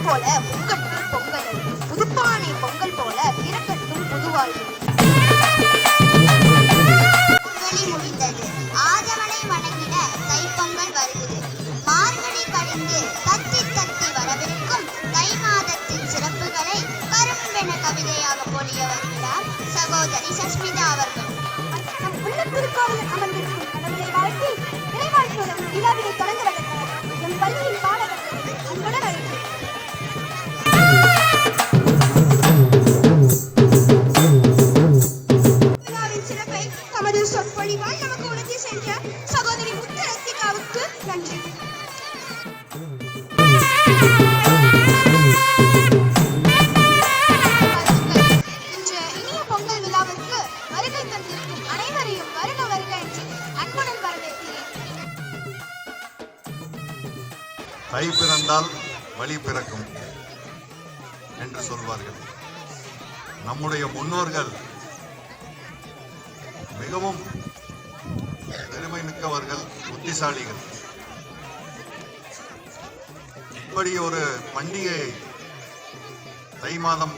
போல பொங்கட்டும் பொங்கல், புதுப்பானை பொங்கல் போல பிறக்கட்டும் புதுவாழ்வு. முடிந்தது, ஆதவனை வணங்கிட தைப்பொங்கல் வருகிறது. மார்கழி கழிந்து தத்தி தத்தி வரவிருக்கும் தை மாதத்தின் சிறப்புகளை கரும்பென கவிதையாக பொழிய வருகிறார் சகோதரி சஸ்மிதா அவர்கள். நம் உள்ள திருக்கோவில் அமர்ந்திருக்கும் கடவுளை வாழ்த்தி இறைவாழ்த்துடன் விழாவினை தொடங்க வருகிறார் எம் பள்ளியின் பாடகர்கள் அன்புடன் அழைக்கிறேன். விழாவின் சிறப்பை தமது சொற்பொழிவால் நமக்கு உணர்த்தி சென்ற சகோதரி முத்தரசிகாவுக்கு நன்றி. இன்று இனிய பொங்கல் விழாவிற்கு வருகை தந்திருக்கும் அனைவரையும் வருக வருக என்று அன்புடன் வரவேற்கிறேன். தை பிறந்தால் வழி பிறக்கும் என்று சொல்வார்கள். நம்முடைய முன்னோர்கள் மிகவும் பெருமை மிக்கவர்கள், புத்திசாலிகள். இப்படி ஒரு பண்டிகை தை மாதம்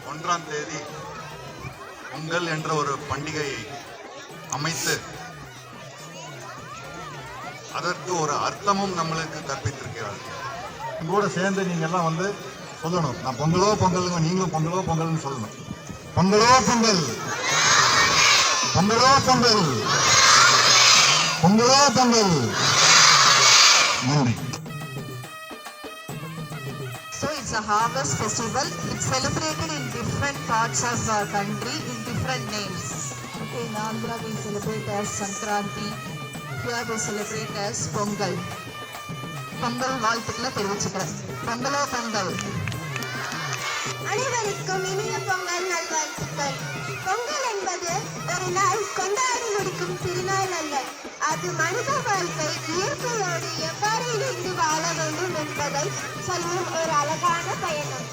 1ஆம் தேதி பொங்கல் என்ற ஒரு பண்டிகையை அமைத்து அதற்கு ஒரு அர்த்தமும் நம்மளுக்கு கற்பித்திருக்கிறார்கள். கூட சேர்ந்து நீங்க எல்லாம் வந்து சொல்லணும், நான் பொங்கலோ பொங்கலுங்க, நீங்களும் பொங்கலோ பொங்கல்னு சொல்லணும். பொங்கலோ பொங்கல், பொங்கலோ பொங்கல், பொங்கலோ பொங்கல். நன்றி. So it's a harvest festival. It's celebrated in different parts of our country in different names. Okay, in Andhra we celebrate as Sankranti. Here we celebrate as Pongal. Pongal வாழ்த்துக்களை தெரிவிச்சுக்கிறேன். பொங்கலோ பொங்கல். அனைவருக்கும் இனிய பொங்கல் நல்வாழ்த்துக்கள். பொங்கல் என்பது ஒரு நாள் கொண்டாடி முடிக்கும் திருநாள் அல்ல. அது மனித வாழ்க்கை இயற்கையோடு எவ்வாறு இணைந்து வாழ வேண்டும் என்பதை சொல்லும் ஒரு அழகான பயணம்.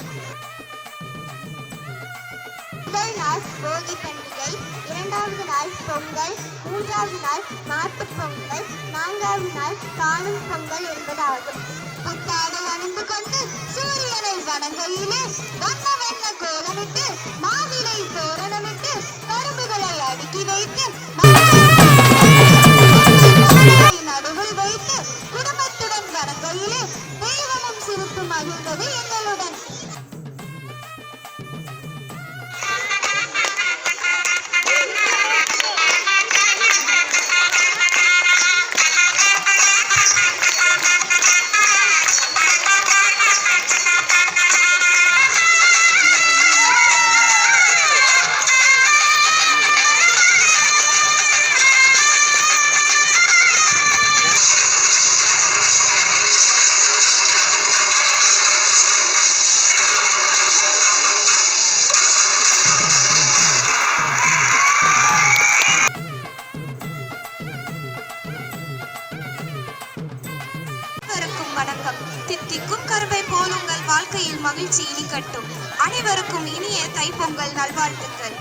முதல் நாள் போகி பண்டிகை, 2வது நாள் பொங்கல், 3வது நாள் மாட்டுப் பொங்கல், 4வது நாள் காணும் பொங்கல் என்பதாகும். புத்தாடை அணிந்து கொண்டு சூரியனை வணங்கையிலே வண்ண வண்ண கோலமிட்டு மாவிலை தோரணமிட்டு கரும்புகளை அடுக்கி வைத்து நடுவில் வைத்து குடும்பத்துடன் வணங்கையிலே தெய்வமும் சிரித்து மகிழ்ந்தது எங்களுடன். வணக்கம். தித்திக்கும் கரும்பை போல் உங்கள் வாழ்க்கையில் மகிழ்ச்சி இனிக்கட்டும். அனைவருக்கும் இனிய தைப்பொங்கல் நல்வாழ்த்துக்கள்.